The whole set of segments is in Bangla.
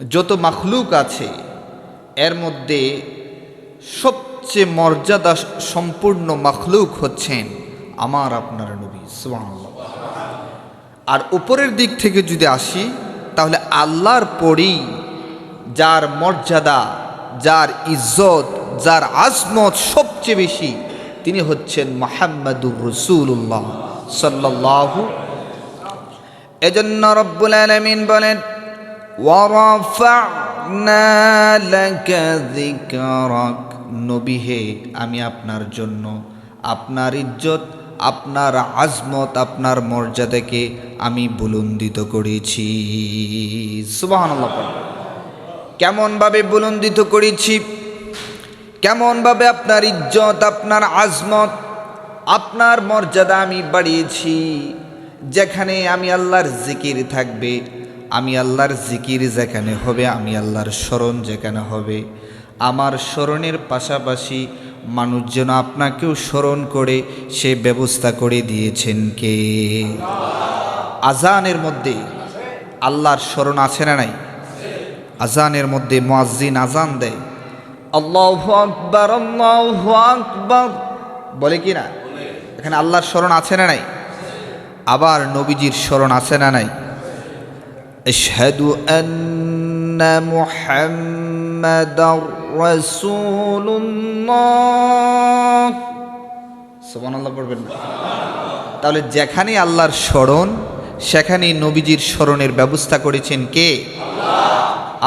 যত মাখলুক আছে এর মধ্যে সবচেয়ে মর্যাদা সম্পূর্ণ মাখলুক হচ্ছেন আমার আপনার নবী সুবহানাল্লাহ। আর উপরের দিক থেকে যদি আসি তাহলে আল্লাহর পরেই যার মর্যাদা, যার ইজ্জত, যার আজমত সবচেয়ে বেশি তিনি হচ্ছেন মুহাম্মাদুর রাসূলুল্লাহ সাল্লাল্লাহু। এজন্য রব্বুল আলামিন বলেন ওয়ারাফা'না লাকা যিকরাক, নবী হে আমি আপনার জন্য আপনার ইজ্জত, আপনার আজমত, আপনার মর্যাদাকে আমি বুলন্দিত করেছি। সুবহানাল্লাহ। কেমনভাবে বুলন্দিত করেছি, কেমনভাবে আপনার ইজ্জত, আপনার আজমত, আপনার মর্যাদা আমি বাড়িয়েছি। যেখানে আমি আল্লাহর জিকির থাকবে, আমি আল্লাহর জিকির যেখানে হবে, আমি আল্লাহর স্মরণ যেখানে হবে, আমার স্মরণের পাশাপাশি মানুষ যেন আপনাকেও স্মরণ করে সে ব্যবস্থা করে দিয়েছেন কে? আজানের মধ্যে আল্লাহর স্মরণ আছে না নাই? আজানের মধ্যে মুয়াজ্জিন আজান দেয়, আল্লাহু আকবার আল্লাহু আকবার বলে কি না? এখানে আল্লাহর স্মরণ আছে না নাই? আবার নবীজির স্মরণ আছে না নাই? আশহাদু আন্না মুহাম্মাদার রাসূলুল্লাহ, সুবহানাল্লাহ পড়বেন না? তাহলে যেখানে আল্লাহর স্মরণ সেখানেই নবীজির স্মরণের ব্যবস্থা করেছেন কে?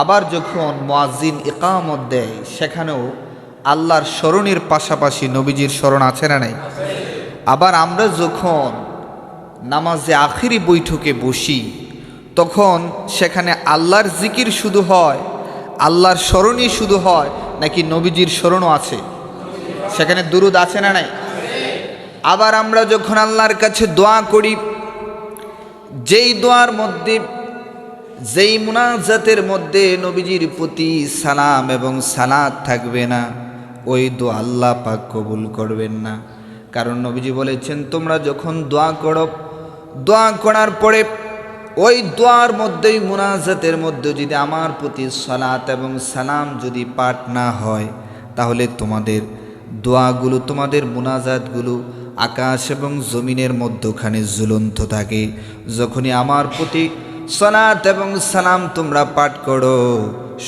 আবার যখন মুয়াজ্জিন ইকামত দেয় সেখানেও আল্লাহর স্মরণের পাশাপাশি নবীজির স্মরণ আছে না নাই? আবার আমরা যখন নামাজে আখিরি বৈঠকে বসি তখন সেখানে আল্লাহর জিকির শুধু হয়, আল্লাহর স্মরণই শুধু হয়, নাকি নবীজির স্মরণও আছে? সেখানে দুরূদ আছে না নাই? আবার আমরা যখন আল্লাহর কাছে দোয়া করি, যেই দোয়ার মধ্যে, যেই মুনাজাতের মধ্যে নবীজির প্রতি সালাম এবং সালাত থাকবে না, ওই দোয়া আল্লাহ পাক কবুল করবেন না। কারণ নবীজি বলেছেন তোমরা যখন দোয়া করো, দোয়া করার পরে ওই দোয়ার মধ্যেই, মুনাজাতের মধ্যে যদি আমার প্রতি সালাত এবং সালাম যদি পাঠ না হয়, তাহলে তোমাদের দোয়াগুলো, তোমাদের মুনাজাতগুলো আকাশ এবং জমিনের মধ্যখানে ঝুলন্ত থাকে। যখনই আমার প্রতি সালাত এবং সালাম তোমরা পাঠ করো,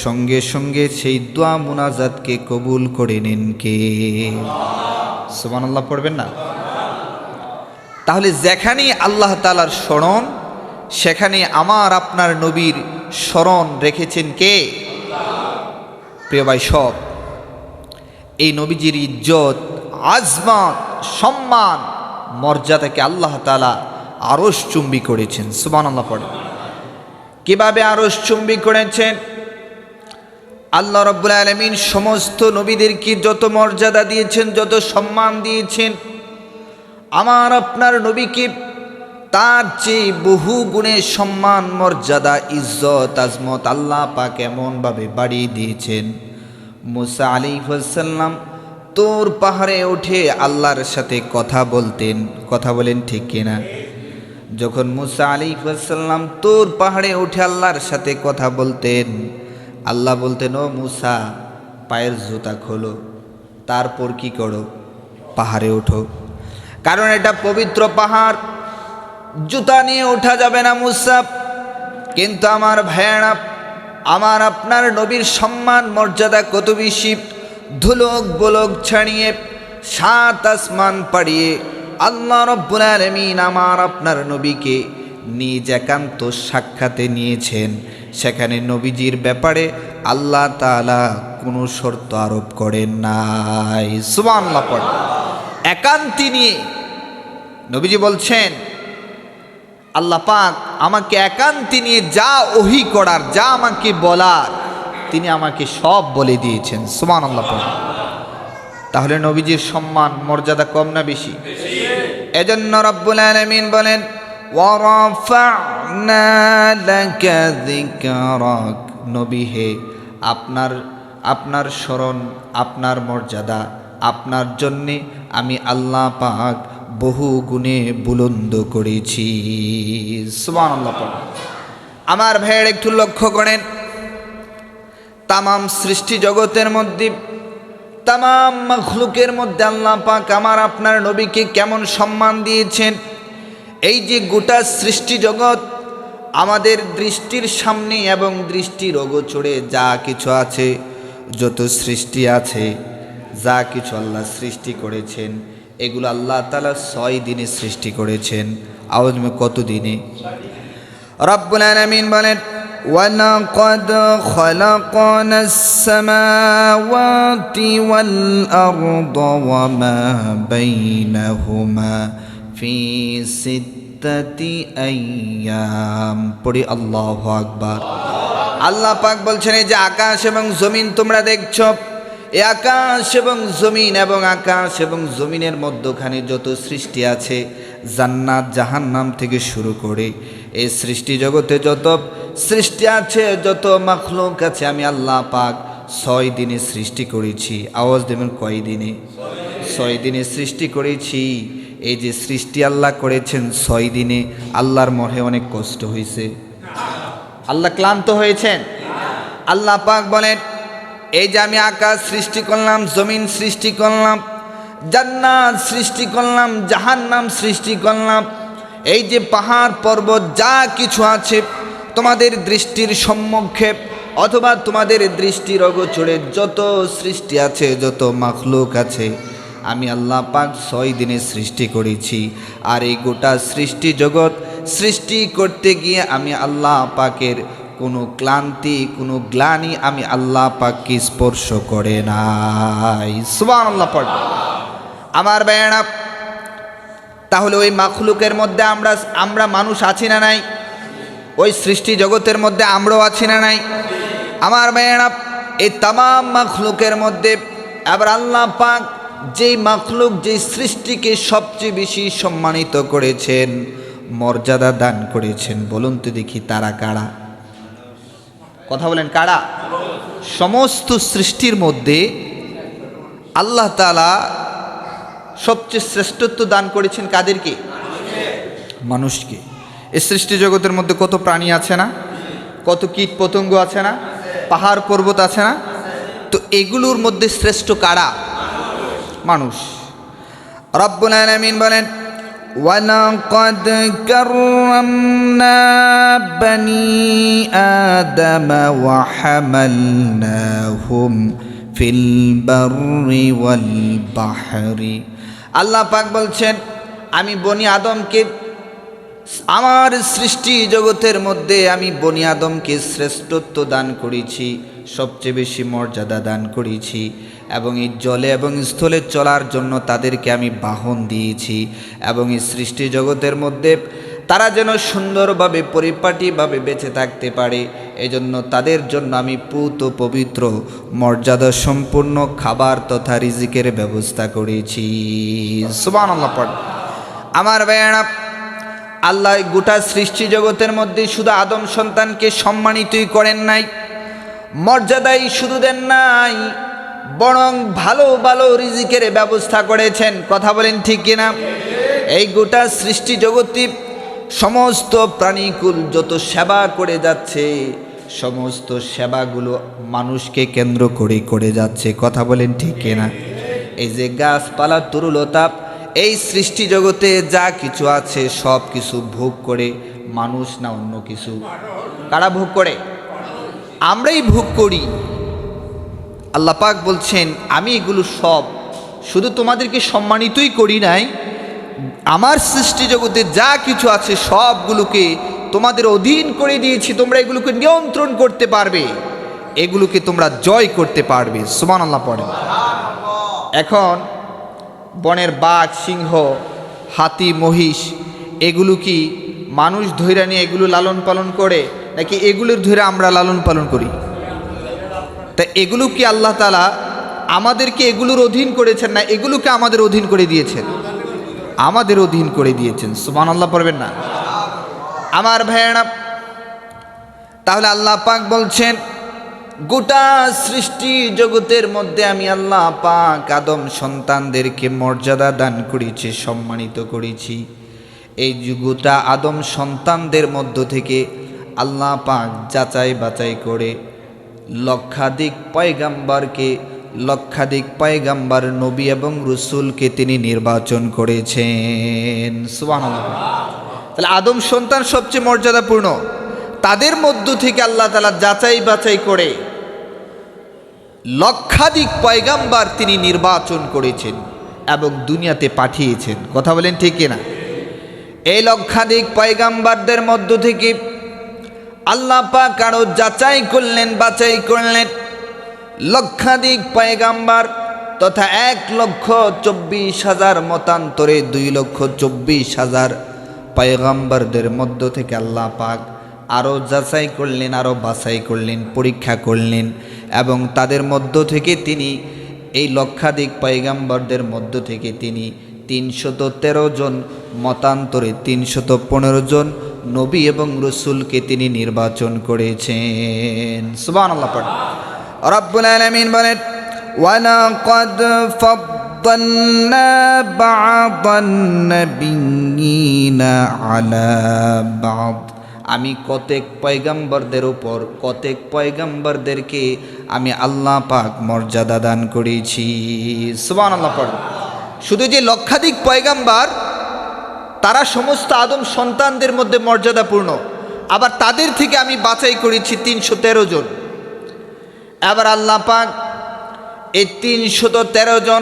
সঙ্গে সঙ্গে সেই দোয়া মুনাজাতকে কবুল করে নেন কে? সুবহানাল্লাহ পড়বেন না? তাহলে যেখানেই আল্লাহ তাআলার স্মরণ সেখানে আমার আপনার নবীর স্মরণ রেখেছেন কে? প্রিয় ভাই সব, এই নবীজির ইজ্জত, আজমত, সম্মান, মর্যাদাকে আল্লাহ তাআলা আরশ চুম্বি করেছেন। সুবহানাল্লাহ পড়ে। কিভাবে আরশ চুম্বি করেছেন? আল্লাহ রাব্বুল আলামিন সমস্ত নবীদেরকে যত মর্যাদা দিয়েছেন, যত সম্মান দিয়েছেন, আমার আপনার নবীকে তার চেয়ে বহু গুণে সম্মান, মর্যাদা, ইজ্জত, আজমত আল্লাহ পাক এমনভাবে বাড়িয়ে দিয়েছেন। মুসা আলাইহিস সালাম তুর পাহাড়ে উঠে আল্লাহর সাথে কথা বলতেন। কথা বলেন ঠিক কিনা? যখন মুসা আলাইহিস সালাম তুর পাহাড়ে উঠে আল্লাহর সাথে কথা বলতেন, আল্লাহ বলতেন ও মুসা পায়ের জুতা খোলো, তারপর কি করো? পাহাড়ে ওঠো, কারণ এটা পবিত্র পাহাড়, জুতা নিয়ে ওঠা যাবে না মুসা। কিন্তু আমার ভাইয়েরা, আমার আপনার নবীর সম্মান মর্যাদা কত বেশি! ধুলক বলক ছাড়িয়ে, সাত আসমান পাড়িয়ে আল্লাহ রাব্বুল আলামিন আমার আপনার নবীকে নিজ একান্ত সাক্ষাতে নিয়েছেন। সেখানে নবীজির ব্যাপারে আল্লাহ তাআলা কোনো শর্ত আরোপ করেন নাই। সুবহানাল্লাহ পড়ে। একান্তি নিয়ে নবীজি বলছেন আল্লাহ পাক আমাকে একান্তি নিয়ে যা ওহী করার, যা আমাকে বলার, তিনি আমাকে সব বলে দিয়েছেন। সুবহানাল্লাহ পড়ে। তাহলে নবীজির সম্মান মর্যাদা কম না বেশি? এজন্য রব্বুল আলামিন বলেন ওয়ারাফা'না লাকা যিকরাক, নবী হে আপনার স্মরণ, আপনার মর্যাদা, আপনার জন্যে আমি আল্লাহ পাক বহু গুণে বুলন্দ করেছি। সুবহানাল্লাহ। আমার ভাইয়ের একটু লক্ষ্য করেন, তামাম সৃষ্টি জগতের মধ্যে, তামাম মাখলুকের মধ্যে আল্লাহ পাক আমার আপনার নবীকে কেমন সম্মান দিয়েছেন। এই যে গোটা সৃষ্টি জগৎ আমাদের দৃষ্টির সামনে এবং দৃষ্টির অগোচরে যা কিছু আছে, যত সৃষ্টি আছে, যা কিছু আল্লাহ সৃষ্টি করেছেন, এগুলো আল্লাহ তাআলা 6 দিনে সৃষ্টি করেছেন। আওয়াজ মে কত দিনে? রব্বুল আলামিন বলেন, وَلَقَدْ خَلَقْنَا السَّمَاوَاتِ وَالْأَرْضَ وَمَا بَيْنَهُمَا فِي 6 أَيَّامٍ। পড়ি আল্লাহু আকবার। আল্লাহ পাক বলছেন, এই যে আকাশ এবং জমিন তোমরা দেখছো, এই আকাশ এবং জমিন এবং আকাশ এবং জমিনের মধ্যখানে যত সৃষ্টি আছে, জান্নাত জাহান্নাম থেকে শুরু করে এই সৃষ্টি জগতে যত সৃষ্টি আছে, যত মাখলুক আছে, আমি আল্লাহ পাক 6 দিনে সৃষ্টি করেছি। আওয়াজ দেবেন, কয় দিনে? 6 দিনে সৃষ্টি করেছি। এই যে সৃষ্টি আল্লাহ করেছেন 6 দিনে, আল্লাহর মনে অনেক কষ্ট হয়েছে? আল্লাহ ক্লান্ত হয়েছেন? আল্লাহ পাক বলেন, এই যে আমি আকাশ সৃষ্টি করলাম, জমিন সৃষ্টি করলাম, জান্নাত সৃষ্টি করলাম, জাহান্নাম সৃষ্টি করলাম, এই যে পাহাড় পর্বত যা কিছু আছে তোমাদের দৃষ্টির সম্মুখে অথবা তোমাদের দৃষ্টির অগোচরে যত সৃষ্টি আছে, যত মাখলুক আছে, আমি আল্লাহ পাক 6 দিনে সৃষ্টি করেছি। আর এই গোটা সৃষ্টি জগৎ সৃষ্টি করতে গিয়ে আমি আল্লাহ পাকের কোনো ক্লান্তি, কোনো গ্লানি আমি আল্লাহ পাককে স্পর্শ করে নাই। সুবহানাল্লাহ পড়। আমার ভাইয়েরা, তাহলে ওই মাখলুকের মধ্যে আমরা মানুষ আছি না নাই? ওই সৃষ্টি জগতের মধ্যে আমরাও আছি না নাই? আমার ভাইয়েরা, এই তামাম মাখলুকের মধ্যে আবার আল্লাহ পাক যেই মাখলুক, যেই সৃষ্টিকে সবচেয়ে বেশি সম্মানিত করেছেন, মর্যাদা দান করেছেন, বলুন তো দেখি তারা কারা? কথা বলেন, কারা? সমস্ত সৃষ্টির মধ্যে আল্লাহ তাআলা সবচেয়ে শ্রেষ্ঠত্ব দান করেছেন কাদেরকে? মানুষকে। এই সৃষ্টি জগতের মধ্যে কত প্রাণী আছে না, কত কীট পতঙ্গ আছে না, পাহাড় পর্বত আছে না, তো এগুলোর মধ্যে শ্রেষ্ঠ কারা? মানুষ। রব্বুল আলামিন বলেন, وَلَقَدْ كَرَّمْنَا بَنِي آدَمَ وَحَمَلْنَاهُمْ فِي الْبَرِّ وَالْبَحْرِ। আল্লাহ পাক বলছেন, আমি বনি আদমকে, আমার সৃষ্টি জগতের মধ্যে আমি বনি আদমকে শ্রেষ্ঠত্ব দান করেছি, সবচেয়ে বেশি মর্যাদা দান করেছি, এবং এই জলে এবং স্থলে চলার জন্য তাদেরকে আমি বাহন দিয়েছি, এবং এই সৃষ্টি জগতের মধ্যে তারা যেন সুন্দরভাবে পরিপাটিভাবে বেঁচে থাকতে পারে, এজন্য তাদের জন্য আমি পূত পবিত্র মর্যাদা সম্পূর্ণ খাবার তথা রিজিকের ব্যবস্থা করেছি। সুবহানাল্লাহ পড়। আমার ভাইয়েরা, আল্লাহ গোটা সৃষ্টি জগতের মধ্যে শুধু আদম সন্তানকে সম্মানিতই করেন নাই, মর্যাদাই শুধু দেন নাই, বরং ভালো ভালো রিজিকের ব্যবস্থা করেছেন। কথা বলেন ঠিক কিনা? এই গোটা সৃষ্টি জগতে সমস্ত প্রাণীকুল যত সেবা করে যাচ্ছে, সমস্ত সেবাগুলো মানুষকে কেন্দ্র করে করে যাচ্ছে। কথা বলেন ঠিক কিনা? এই যে গাছপালা, তরুলতা, এই সৃষ্টি জগতে যা কিছু আছে সব কিছু ভোগ করে মানুষ না অন্য কিছু? কারা ভোগ করে? আমরাই ভোগ করি। আল্লাহ পাক বলছেন, আমি এগুলো সব শুধু তোমাদেরকে সম্মানিতই করি নাই, আমার সৃষ্টি জগতে যা কিছু আছে সবগুলোকে তোমাদের অধীন করে দিয়েছি, তোমরা এগুলোকে নিয়ন্ত্রণ করতে পারবে, এগুলোকে তোমরা জয় করতে পারবে। সুবহানাল্লাহ পড়েন। এখন বনের বাঘ, সিংহ, হাতি, মহিষ, এগুলো কি মানুষ ধৈর্য নিয়ে এগুলো লালন পালন করে, নাকি এগুলোর ধৈর্য আমরা লালন পালন করি? তা এগুলো কি আল্লাহ তাআলা আমাদেরকে এগুলোর অধীন করেছেন, না এগুলোকে আমাদের অধীন করে দিয়েছেন? আমাদের অধীন করে দিয়েছেন। সুবহানাল্লাহ পড়বেন না? আমার ভাইয়েরা, তাহলে আল্লাহ পাক বলছেন, গোটা সৃষ্টি জগতের মধ্যে আমি আল্লাহ পাক আদম সন্তানদেরকে মর্যাদা দান করেছি, সম্মানিত করেছি। এই গোটা আদম সন্তানদের মধ্য থেকে আল্লাহ পাক যাচাই বাছাই করে লক্ষাধিক পয়গাম্বরকে, লক্ষাধিক পয়গাম্বর নবী এবং রসুলকে তিনি নির্বাচন করেছেন। সুবহানাল্লাহ। তাহলে আদম সন্তান সবচেয়ে মর্যাদাপূর্ণ, তাদের মধ্য থেকে আল্লাহ তাআলা যাচাই বাছাই করে লক্ষাধিক পয়গাম্বর তিনি নির্বাচন করেছেন এবং দুনিয়াতে পাঠিয়েছেন। কথা বলেন ঠিক কিনা? এই লক্ষাধিক পয়গাম্বরদের মধ্য থেকে আল্লাহ পাক আরো যাচাই করলেন, বাছাই করলেন লক্ষাধিক পয়গাম্বর তথা 1,24,000 মতান্তরে 2,24,000 পয়গাম্বরদের মধ্য থেকে আল্লাহ পাক আরও যাচাই করলেন, আরও বাছাই করলেন, পরীক্ষা করলেন এবং তাদের মধ্য থেকে তিনি এই লক্ষাধিক পয়গাম্বরদের মধ্য থেকে তিনি 313 জন মতান্তরে 315 জন নবী এবং রসুলকে তিনি নির্বাচন করেছেন। সুবহানাল্লাহ। রব্বুল আলামিন বলেন, ওয়ালাকাদ ফাদ্দালনা বা'দান নাবিয়্যিনা আলা বা'দ, আমি কতেক পয়গাম্বরদের উপর কতেক পয়গাম্বরদেরকে আমি আল্লাহ পাক মর্যাদা দান করেছি। সুবহানাল্লাহ। শুধু যে লক্ষাধিক পয়গাম্বর তারা সমস্ত আদম সন্তানদের মধ্যে মর্যাদাপূর্ণ, আবার তাদের থেকে আমি বাছাই করেছি 313 জন। আবার আল্লাহ পাক এই 313 জন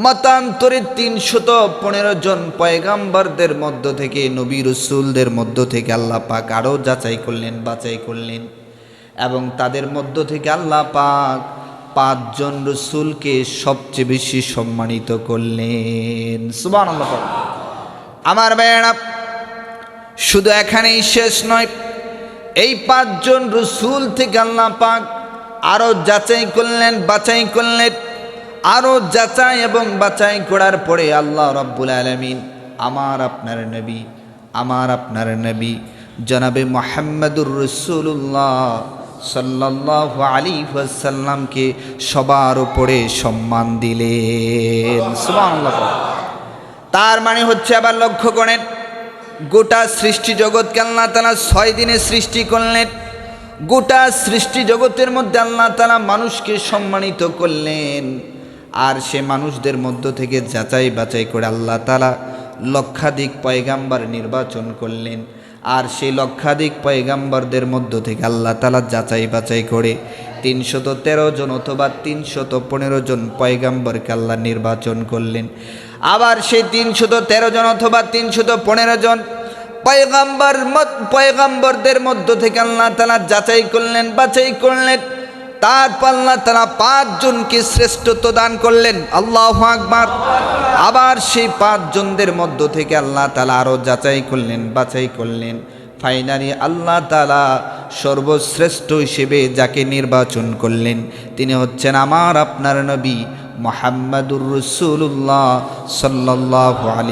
মতান্তরে 315 জন পয়গাম্বরদের মধ্য থেকে, নবী রসুলদের মধ্য থেকে আল্লাহ পাক আরও যাচাই করলেন, বাছাই করলেন এবং তাদের মধ্য থেকে আল্লাহ পাক 5 জন রসুলকে সবচেয়ে বেশি সম্মানিত করলেন। সুবহানাল্লাহ। আমার ভাইয়েরা, শুধু এখানেই শেষ নয়, এই 5 জন রসুল থেকে আল্লাহ পাক আরও যাচাই করলেন, বাছাই করলেন। আরও যাচাই এবং বাছাই করার পরে আল্লাহ রাব্বুল আলামিন আমার আপনার নবী জনাবে মুহাম্মদুর রাসূলুল্লাহ সাল্লাল্লাহু আলাইহি ওয়াসাল্লামকে সবার উপরে সম্মান দিলেন। সুবহানাল্লাহ। তার মানে হচ্ছে, আবার লক্ষ্য করেন, গোটা সৃষ্টি জগৎকে আল্লাহ তাআলা 6 দিনে সৃষ্টি করলেন। গোটা সৃষ্টি জগতের মধ্যে আল্লাহ তাআলা মানুষকে সম্মানিত করলেন, আর সে মানুষদের মধ্য থেকে যাচাই বাছাই করে আল্লাহ তাআলা লক্ষাধিক পয়গাম্বর নির্বাচন করলেন। আর সেই লক্ষাধিক পয়গাম্বরদের মধ্য থেকে আল্লাহ তাআলা যাচাই বাছাই করে 313 জন অথবা 315 জন পয়গাম্বরকে আল্লাহ নির্বাচন করলেন। আবার সেই 313 জন অথবা 315 জন পয়গাম্বরদের মধ্য থেকে আল্লাহ তাআলা যাচাই করলেন, বাছাই করলেন। তারপর আল্লাহ তাআলা 5 জনকে শ্রেষ্ঠত্ব দান করলেন। আল্লাহু আকবার। আবার সেই 5 জনদের মধ্য থেকে আল্লাহ তাআলা আরও যাচাই করলেন, বাছাই করলেন। ফাইনালি আল্লাহ তাআলা সর্বশ্রেষ্ঠ হিসেবে যাকে নির্বাচন করলেন তিনি হচ্ছেন আমার আপনার নবী মুহাম্মদুর রাসূলুল্লাহ সাল্লাল্লাহু আলাইহি